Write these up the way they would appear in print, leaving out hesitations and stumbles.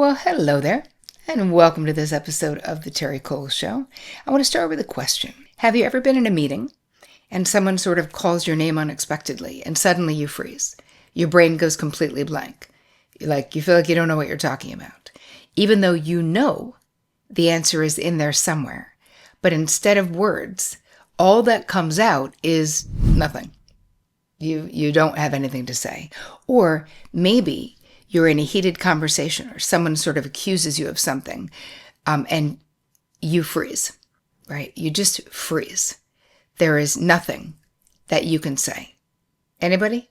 Well, hello there, and welcome to this episode of the Terri Show. I want to start with a question. Have you ever been in a meeting and someone sort of calls your name unexpectedly and suddenly you freeze? Your brain goes completely blank. You feel like you don't know what you're talking about, even though you know the answer is in there somewhere. But instead of words, all that comes out is nothing. You don't have anything to say. Or maybe you're in a heated conversation or someone sort of accuses you of something, and you freeze, right? You just freeze. There is nothing that you can say. Anybody?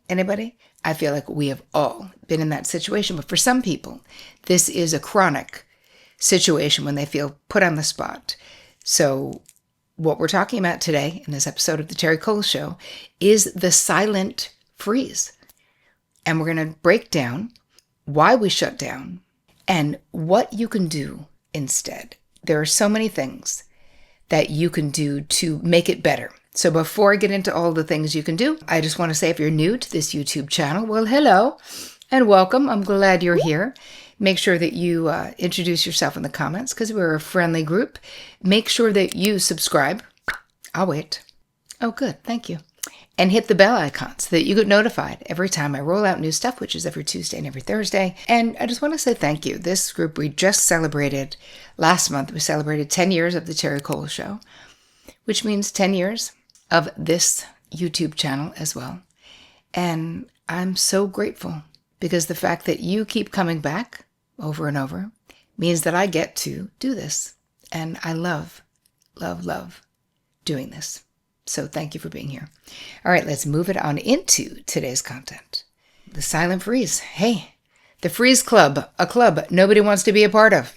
I feel like we have all been in that situation. But for some people, this is a chronic situation when they feel put on the spot. So what we're talking about today in this episode of the Terri Cole Show is the silent freeze. And we're going to break down why we shut down and what you can do instead. There are so many things that you can do to make it better. So before I get into all the things you can do, I just want to say if you're new to this YouTube channel, well, hello and welcome. I'm glad you're here. Make sure that you introduce yourself in the comments because we're a friendly group. Make sure that you subscribe. I'll wait. Oh, good. Thank you. And hit the bell icon so that you get notified every time I roll out new stuff, which is every Tuesday and every Thursday. And I just want to say thank you. This group, we just celebrated, last month, we celebrated 10 years of the Terri Cole Show, which means 10 years of this YouTube channel as well. And I'm so grateful because the fact that you keep coming back over and over means that I get to do this. And I love doing this. So thank you for being here. All right, let's move it on into today's content. The silent freeze. Hey, the Freeze Club, a club nobody wants to be a part of.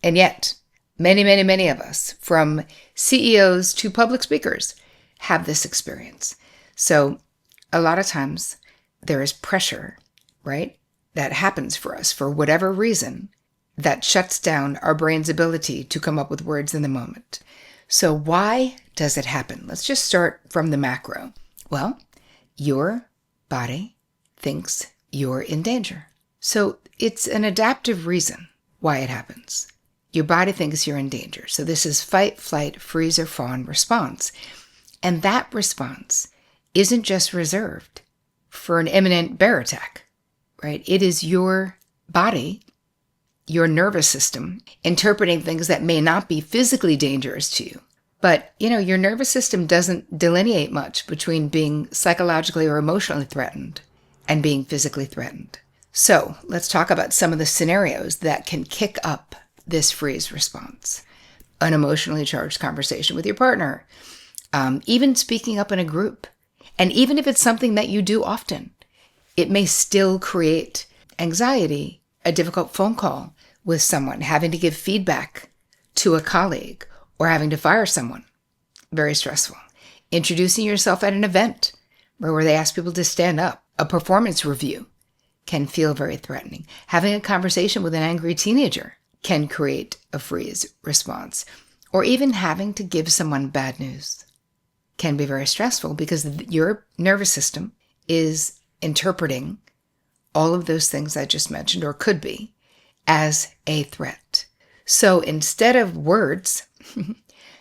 And yet, many of us, from CEOs to public speakers, have this experience. So a lot of times there is pressure, right, that happens for us for whatever reason that shuts down our brain's ability to come up with words in the moment. So why does it happen? Let's just start from the macro. Well, your body thinks you're in danger. So it's an adaptive reason why it happens. Your body thinks you're in danger. So this is fight, flight, freeze, or fawn response. And that response isn't just reserved for an imminent bear attack, right? It is your body, your nervous system, interpreting things that may not be physically dangerous to you. But, your nervous system doesn't delineate much between being psychologically or emotionally threatened and being physically threatened. So let's talk about some of the scenarios that can kick up this freeze response. An emotionally charged conversation with your partner, even speaking up in a group. And even if it's something that you do often, it may still create anxiety, a difficult phone call with someone, having to give feedback to a colleague, or having to fire someone. Very stressful. Introducing yourself at an event where they ask people to stand up. A performance review can feel very threatening. Having a conversation with an angry teenager can create a freeze response. Or even having to give someone bad news can be very stressful because your nervous system is interpreting all of those things I just mentioned, or could be, as a threat. So instead of words,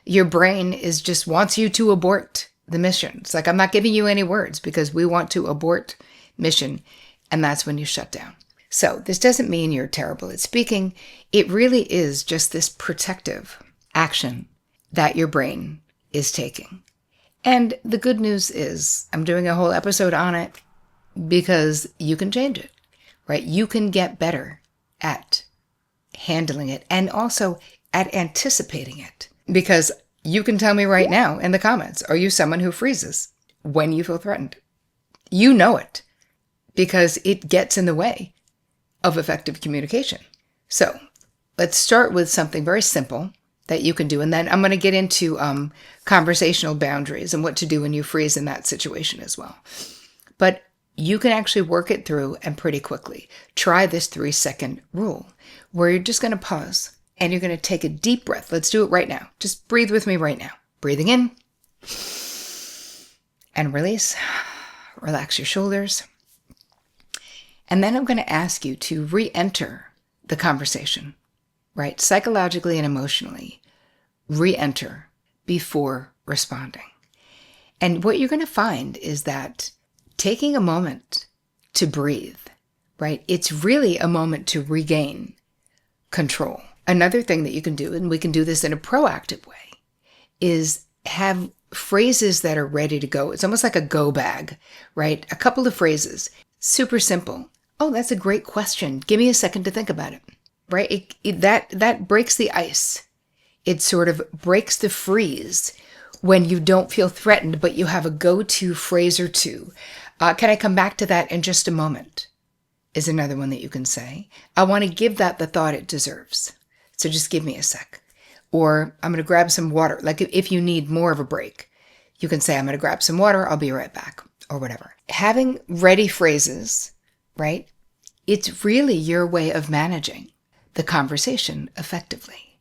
your brain just wants you to abort the mission. It's like, I'm not giving you any words because we want to abort mission. And that's when you shut down. So this doesn't mean you're terrible at speaking. It really is just this protective action that your brain is taking. And the good news is I'm doing a whole episode on it because you can change it, right? You can get better at handling it and also at anticipating it. Because you can tell me right now in the comments, are you someone who freezes when you feel threatened? You know it because it gets in the way of effective communication. So let's start with something very simple that you can do. And then I'm going to get into conversational boundaries and what to do when you freeze in that situation as well. But you can actually work it through and pretty quickly. Try this 3-second rule where you're just going to pause and you're going to take a deep breath. Let's do it right now. Just breathe with me right now. Breathing in and release. Relax your shoulders. And then I'm going to ask you to re-enter the conversation, right? Psychologically and emotionally, re-enter before responding. And what you're going to find is that taking a moment to breathe, right? It's really a moment to regain control. Another thing that you can do, and we can do this in a proactive way, is have phrases that are ready to go. It's almost like a go bag, right? A couple of phrases, super simple. Oh, that's a great question. Give me a second to think about it, right? That breaks the ice. It sort of breaks the freeze when you don't feel threatened, but you have a go-to phrase or two. Can I come back to that in just a moment? Is another one that you can say. I want to give that the thought it deserves. So just give me a sec. Or I'm going to grab some water. Like if you need more of a break, you can say, I'm going to grab some water. I'll be right back, or whatever. Having ready phrases, right? It's really your way of managing the conversation effectively.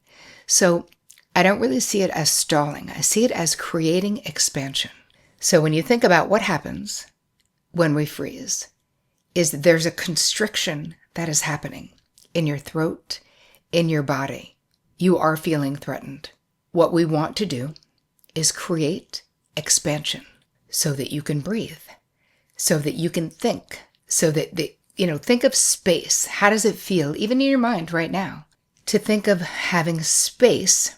So I don't really see it as stalling. I see it as creating expansion. So when you think about what happens when we freeze, is that there's a constriction that is happening in your throat, in your body. You are feeling threatened. What we want to do is create expansion so that you can breathe, so that you can think, so that, think of space. How does it feel, even in your mind right now, to think of having space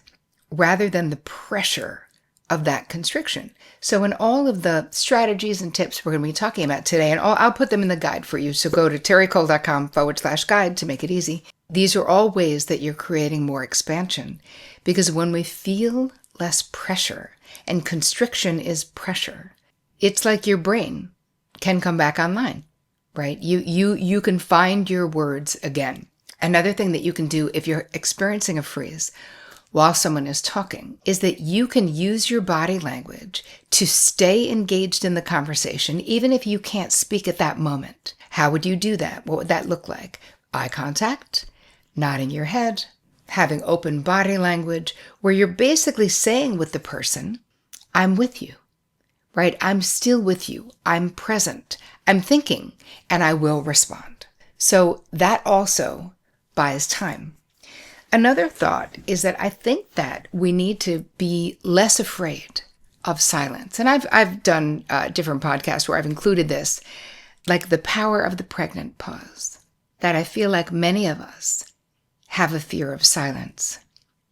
rather than the pressure of that constriction? So in all of the strategies and tips we're going to be talking about today, and I'll put them in the guide for you. So go to terricole.com/guide to make it easy. These are all ways that you're creating more expansion, because when we feel less pressure, and constriction is pressure, it's like your brain can come back online, right? You can find your words again. Another thing that you can do if you're experiencing a freeze while someone is talking is that you can use your body language to stay engaged in the conversation, even if you can't speak at that moment. How would you do that? What would that look like? Eye contact, nodding your head, having open body language, where you're basically saying with the person, I'm with you, right? I'm still with you. I'm present. I'm thinking, and I will respond. So that also buys time. Another thought is that I think that we need to be less afraid of silence. And I've done different podcasts where I've included this, like the power of the pregnant pause, that I feel like many of us have a fear of silence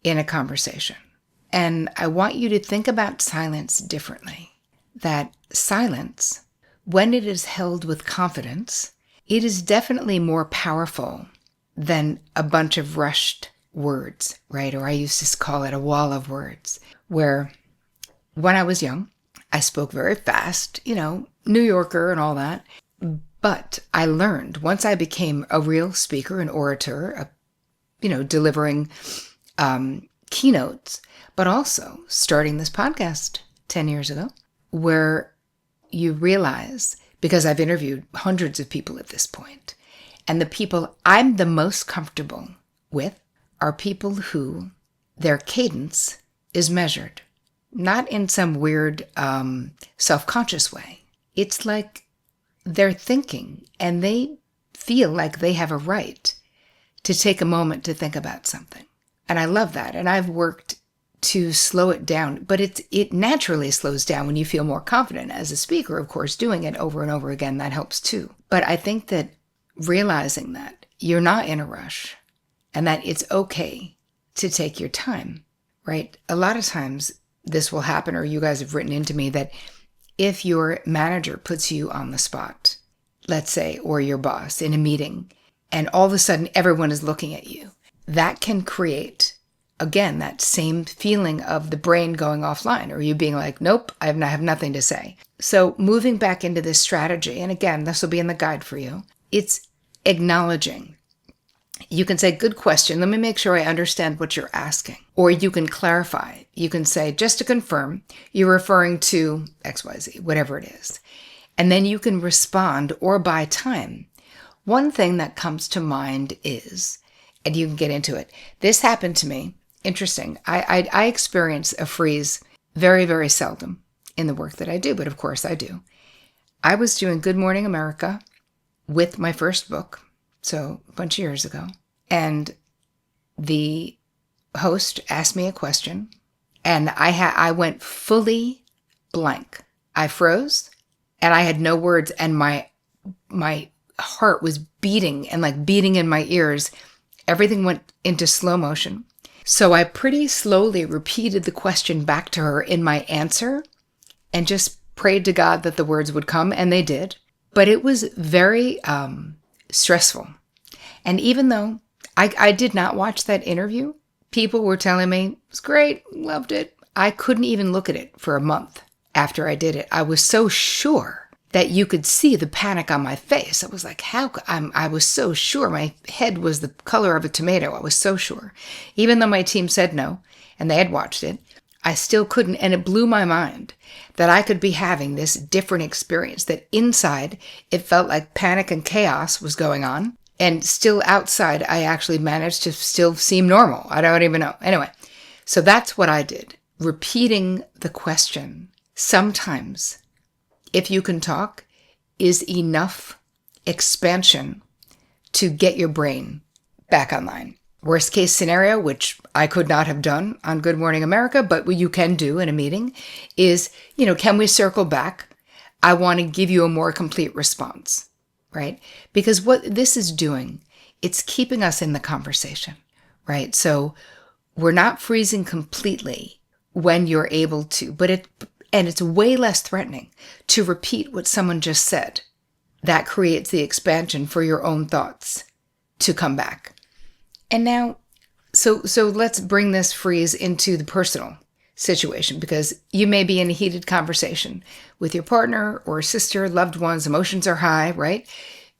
in a conversation. And I want you to think about silence differently, that silence, when it is held with confidence, it is definitely more powerful than a bunch of rushed words, right? Or I used to call it a wall of words, where when I was young, I spoke very fast, New Yorker and all that. But I learned once I became a real speaker, an orator, delivering keynotes, but also starting this podcast 10 years ago, where you realize, because I've interviewed hundreds of people at this point, and the people I'm the most comfortable with are people who their cadence is measured, not in some weird self-conscious way. It's like they're thinking and they feel like they have a right to take a moment to think about something. And I love that. And I've worked to slow it down, but it naturally slows down when you feel more confident as a speaker. Of course, doing it over and over again, that helps too. But I think that realizing that you're not in a rush and that it's okay to take your time, right? A lot of times this will happen, or you guys have written into me that if your manager puts you on the spot, let's say, or your boss in a meeting, and all of a sudden everyone is looking at you, that can create, again, that same feeling of the brain going offline, or you being like, nope, I have nothing to say. So moving back into this strategy, and again, this will be in the guide for you, it's acknowledging. You can say, good question. Let me make sure I understand what you're asking. Or you can clarify. You can say, just to confirm, you're referring to XYZ, whatever it is. And then you can respond or buy time. One thing that comes to mind is, and you can get into it, this happened to me. Interesting. I experience a freeze very, very seldom in the work that I do, but of course I do. I was doing Good Morning America with my first book, so a bunch of years ago. and the host asked me a question, and I went fully blank. I froze, and I had no words, and my heart was beating and like beating in my ears. Everything went into slow motion. So I pretty slowly repeated the question back to her in my answer and just prayed to God that the words would come, and they did. But it was very stressful. And even though I did not watch that interview, people were telling me, it was great, loved it. I couldn't even look at it for a month after I did it. I was so sure that you could see the panic on my face. I was like, I was so sure. My head was the color of a tomato. I was so sure. Even though my team said no, and they had watched it, I still couldn't. And it blew my mind that I could be having this different experience, that inside it felt like panic and chaos was going on. And still outside, I actually managed to still seem normal. I don't even know. Anyway, so that's what I did. Repeating the question sometimes, if you can talk, is enough expansion to get your brain back online. Worst case scenario, which I could not have done on Good Morning America, but what you can do in a meeting is, can we circle back? I want to give you a more complete response, right? Because what this is doing, it's keeping us in the conversation, right? So we're not freezing completely when you're able to, and it's way less threatening to repeat what someone just said. That creates the expansion for your own thoughts to come back. And now, so let's bring this freeze into the personal situation, because you may be in a heated conversation with your partner or sister, loved ones, emotions are high, right?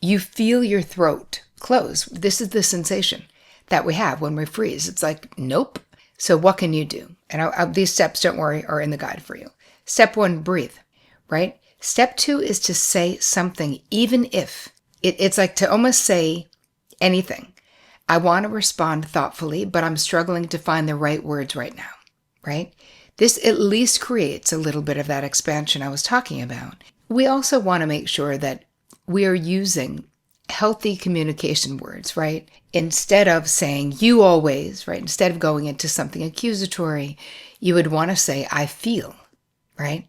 You feel your throat close. This is the sensation that we have when we freeze. It's like, nope. So what can you do? And these steps, don't worry, are in the guide for you. Step 1, breathe, right? Step 2 is to say something, even if it's like to almost say anything. I want to respond thoughtfully, but I'm struggling to find the right words right now, right? This at least creates a little bit of that expansion I was talking about. We also want to make sure that we are using healthy communication words, right? Instead of saying you always, right? Instead of going into something accusatory, you would want to say I feel, right?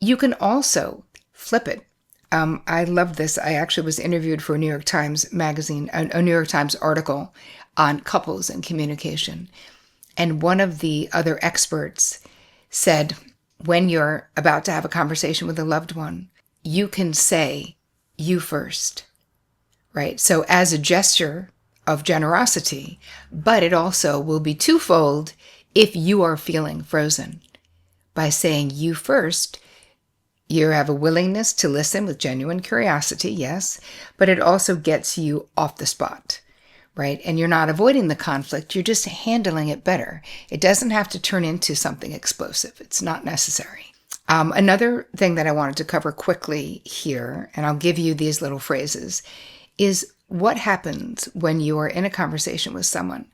You can also flip it. I love this. I actually was interviewed for a New York Times magazine, a New York Times article on couples and communication. And one of the other experts said, when you're about to have a conversation with a loved one, you can say you first, right? So as a gesture of generosity, but it also will be twofold if you are feeling frozen. By saying you first, you have a willingness to listen with genuine curiosity, yes, but it also gets you off the spot, right? And you're not avoiding the conflict, you're just handling it better. It doesn't have to turn into something explosive. It's not necessary. Another thing that I wanted to cover quickly here, and I'll give you these little phrases, is what happens when you are in a conversation with someone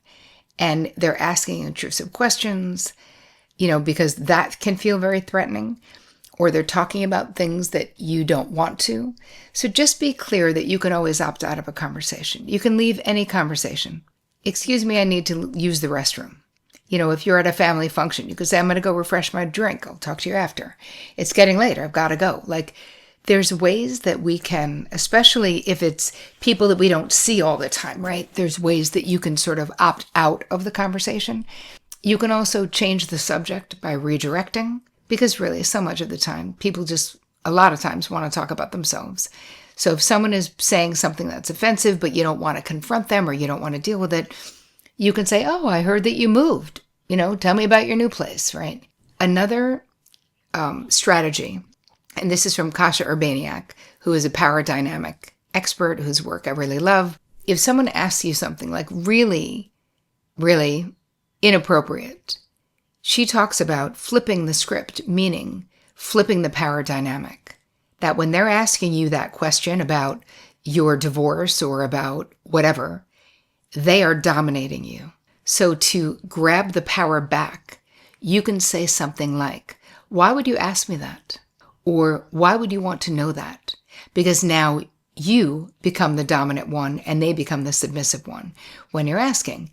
and they're asking intrusive questions, because that can feel very threatening, or they're talking about things that you don't want to. So just be clear that you can always opt out of a conversation. You can leave any conversation. Excuse me, I need to use the restroom. If you're at a family function, you could say, I'm going to go refresh my drink. I'll talk to you after. It's getting late. I've got to go. There's ways that we can, especially if it's people that we don't see all the time, right? There's ways that you can sort of opt out of the conversation. You can also change the subject by redirecting, because really so much of the time, people just a lot of times want to talk about themselves. So if someone is saying something that's offensive, but you don't want to confront them or you don't want to deal with it, you can say, oh, I heard that you moved. Tell me about your new place, right? Another strategy, and this is from Kasia Urbaniak, who is a power dynamic expert whose work I really love. If someone asks you something like really, really inappropriate, she talks about flipping the script, meaning flipping the power dynamic. That when they're asking you that question about your divorce or about whatever, they are dominating you. So to grab the power back, you can say something like, why would you ask me that? Or why would you want to know that? Because now you become the dominant one and they become the submissive one when you're asking.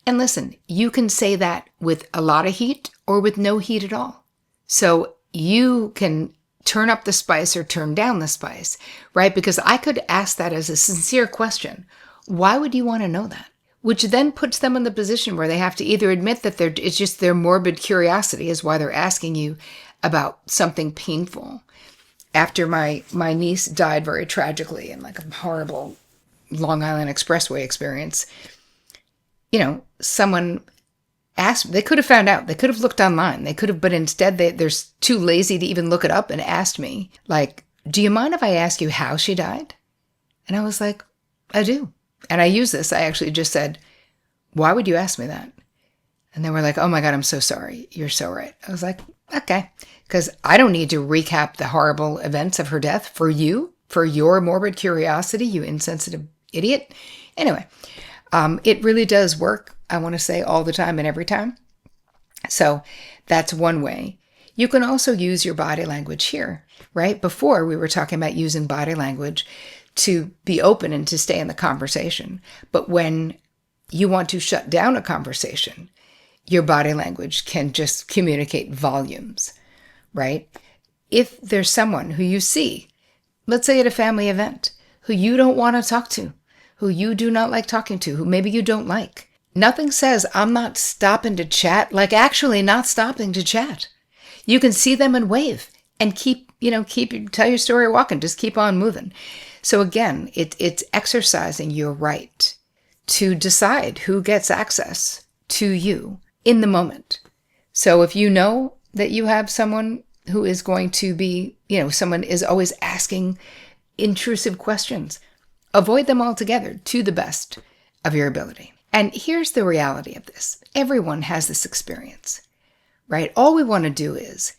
And listen, you can say that with a lot of heat or with no heat at all. So you can turn up the spice or turn down the spice, right? Because I could ask that as a sincere question. Why would you want to know that? Which then puts them in the position where they have to either admit that it's just their morbid curiosity is why they're asking you about something painful. After my niece died very tragically in like a horrible Long Island Expressway experience, someone asked, they could have found out, they could have looked online, but instead they're too lazy to even look it up and asked me, like, do you mind if I ask you how she died? And I was like, I do. And I use this. I actually just said, why would you ask me that? And they were like, oh my God, I'm so sorry. You're so right. I was like, okay. Because I don't need to recap the horrible events of her death for you, for your morbid curiosity, you insensitive idiot. Anyway, it really does work, I want to say, all the time and every time. So that's one way. You can also use your body language here, right? Before we were talking about using body language to be open and to stay in the conversation. But when you want to shut down a conversation, your body language can just communicate volumes, right? If there's someone who you see, let's say at a family event, who you don't want to talk to, who you do not like talking to, who maybe you don't like, nothing says I'm not stopping to chat, like actually not stopping to chat. You can see them and wave and tell your story walking, just keep on moving. So again, it's exercising your right to decide who gets access to you in the moment. So if you know that you have someone who is going to be, someone is always asking intrusive questions, avoid them altogether to the best of your ability. And here's the reality of this. Everyone has this experience, right? All we want to do is,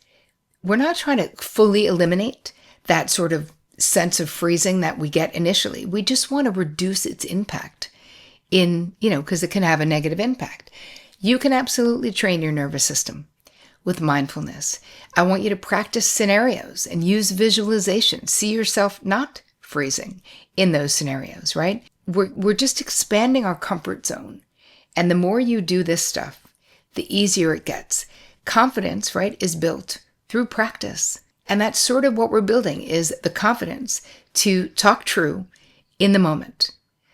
we're not trying to fully eliminate that sort of sense of freezing that we get initially. We just want to reduce its impact because it can have a negative impact. You can absolutely train your nervous system with mindfulness. I want you to practice scenarios and use visualization. See yourself not freezing in those scenarios, right? We're just expanding our comfort zone. And the more you do this stuff, the easier it gets. Confidence, right, is built through practice. And that's sort of what we're building, is the confidence to talk true in the moment.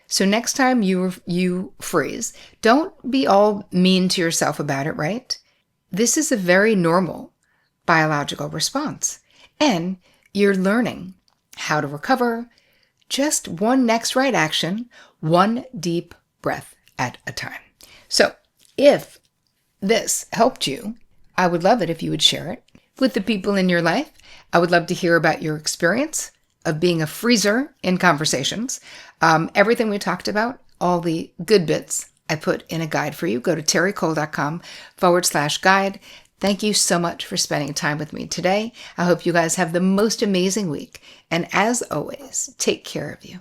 So next time you freeze, don't be all mean to yourself about it, right? This is a very normal biological response. And you're learning how to recover, just one next right action, one deep breath at a time. So if this helped you, I would love it if you would share it with the people in your life. I would love to hear about your experience of being a freezer in conversations. Everything we talked about, all the good bits, I put in a guide for you. Go to terricole.com/guide. Thank you so much for spending time with me today. I hope you guys have the most amazing week. And as always, take care of you.